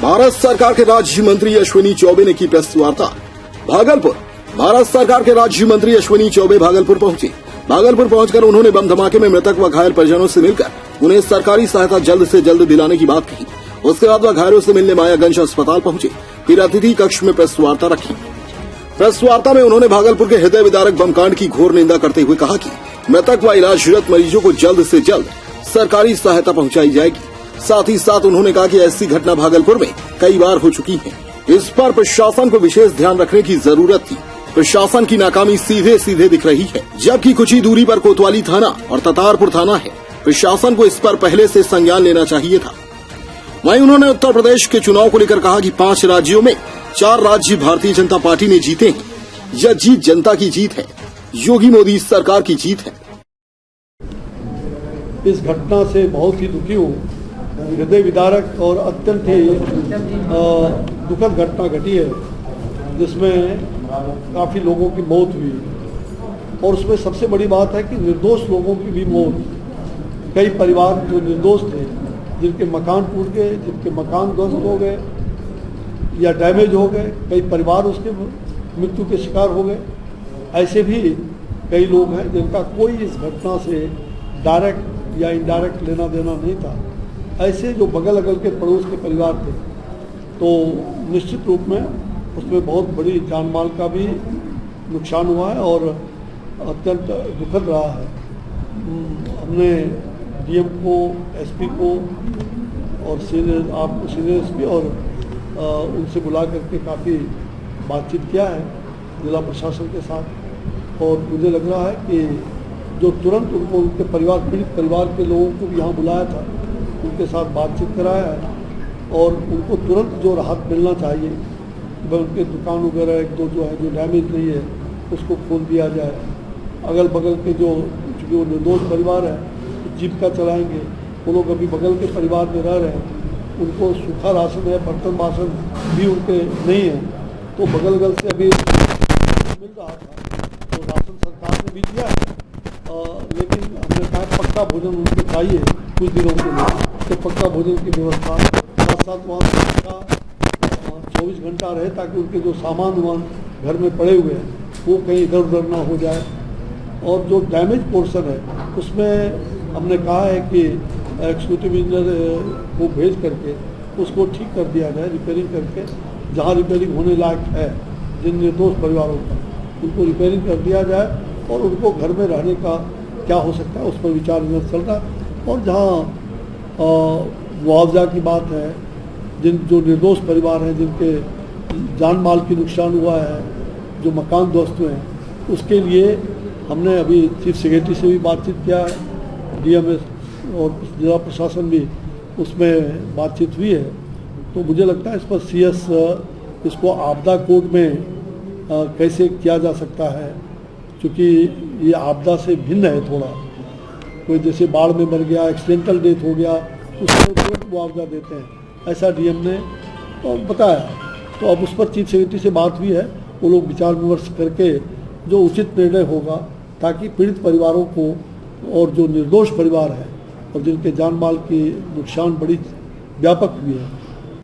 भारत सरकार के राज्य मंत्री अश्विनी चौबे ने की प्रेस वार्ता। भागलपुर। भारत सरकार के राज्य मंत्री अश्विनी चौबे भागलपुर पहुंचे। भागलपुर पहुंचकर उन्होंने बम धमाके में मृतक व घायल परिजनों से मिलकर उन्हें सरकारी सहायता जल्द से जल्द दिलाने की बात कही। उसके बाद वह घायलों से मिलने मायागंज अस्पताल पहुंचे, फिर अतिथि कक्ष में प्रेस वार्ता रखी। प्रेस वार्ता में उन्होंने भागलपुर के हृदय विदारक बमकांड की घोर निंदा करते हुए कहा कि मृतक व इलाजरत मरीजों को जल्द से जल्द सरकारी सहायता पहुंचाई जाएगी। साथ ही साथ उन्होंने कहा कि ऐसी घटना भागलपुर में कई बार हो चुकी है। इस पर प्रशासन को विशेष ध्यान रखने की जरूरत थी। प्रशासन की नाकामी सीधे सीधे दिख रही है, जबकि कुछ ही दूरी पर कोतवाली थाना और ततारपुर थाना है। प्रशासन को इस पर पहले से संज्ञान लेना चाहिए था। वहीं उन्होंने उत्तर प्रदेश के चुनाव को लेकर कहा कि 5 राज्यों में 4 राज्य भारतीय जनता पार्टी ने जीते हैं। यह जीत जनता की जीत है, योगी मोदी सरकार की जीत है। इस घटना से बहुत ही दुखी हूँ। हृदय विदारक और अत्यंत ही दुखद घटना घटी है, जिसमें काफ़ी लोगों की मौत हुई और उसमें सबसे बड़ी बात है कि निर्दोष लोगों की भी मौत। कई परिवार जो निर्दोष थे, जिनके मकान टूट गए, जिनके मकान ध्वस्त हो गए या डैमेज हो गए, कई परिवार उसके मृत्यु के शिकार हो गए। ऐसे भी कई लोग हैं जिनका कोई इस घटना से डायरेक्ट या इनडायरेक्ट लेना देना नहीं था। ऐसे जो बगल अगल के पड़ोस के परिवार थे, तो निश्चित रूप में उसमें बहुत बड़ी जान माल का भी नुकसान हुआ है और अत्यंत दुखद रहा है। हमने डीएम को, एसपी को और सीनियर एसपी और उनसे बुला करके काफ़ी बातचीत किया है जिला प्रशासन के साथ। और मुझे लग रहा है कि जो तुरंत उनको उनके परिवार, पीड़ित परिवार के लोगों को भी यहाँ बुलाया था, उनके साथ बातचीत कराया है और उनको तुरंत जो राहत मिलना चाहिए, उनके दुकान वगैरह एक दो जो है जो डैमेज नहीं है उसको खोल दिया जाए। अगल बगल के जो चूँकि वो निर्दोष परिवार है, जीविका चलाएंगे, वो लोग अभी बगल के परिवार में रह रहे हैं, उनको सूखा राशन है, बर्तन बासन भी उनके नहीं है, तो बगल बगल से अभी मिल रहा था, तो राशन सरकार ने भी दिया है। लेकिन हमने कहा पक्का भोजन उनको चाहिए कुछ दिनों के लिए, तो पक्का भोजन की व्यवस्था, साथ साथ वहाँ 24 घंटा रहे ताकि उनके जो सामान वामान घर में पड़े हुए हैं वो कहीं इधर उधर ना हो जाए। और जो डैमेज पोर्शन है उसमें हमने कहा है कि एक्जीक्यूटिव इंजीनियर को भेज करके उसको ठीक कर दिया जाए, रिपेयरिंग करके, जहाँ रिपेयरिंग होने लायक है, जिन निर्दोष परिवारों का उनको रिपेयरिंग कर दिया जाए और उनको घर में रहने का क्या हो सकता है उस पर विचार विमर्श चल रहा है। और जहाँ मुआवजा की बात है, जो निर्दोष परिवार हैं जिनके जान माल की नुकसान हुआ है, जो मकान ध्वस्त हुए हैं, उसके लिए हमने अभी चीफ सेक्रेटरी से भी बातचीत किया है, डीएम और जिला प्रशासन भी उसमें बातचीत हुई है। तो मुझे लगता है इस पर सीएस इसको आपदा कोड में कैसे किया जा सकता है, क्योंकि ये आपदा से भिन्न है थोड़ा। कोई जैसे बाढ़ में मर गया, एक्सीडेंटल डेथ हो गया, उसको तुरंत मुआवजा देते हैं, ऐसा डीएम ने तो बताया। तो अब उस पर चीफ सेक्रेटरी से बात हुई है, वो लोग विचार विमर्श करके जो उचित निर्णय होगा ताकि पीड़ित परिवारों को और जो निर्दोष परिवार है और जिनके जान माल की नुकसान बड़ी व्यापक हुई है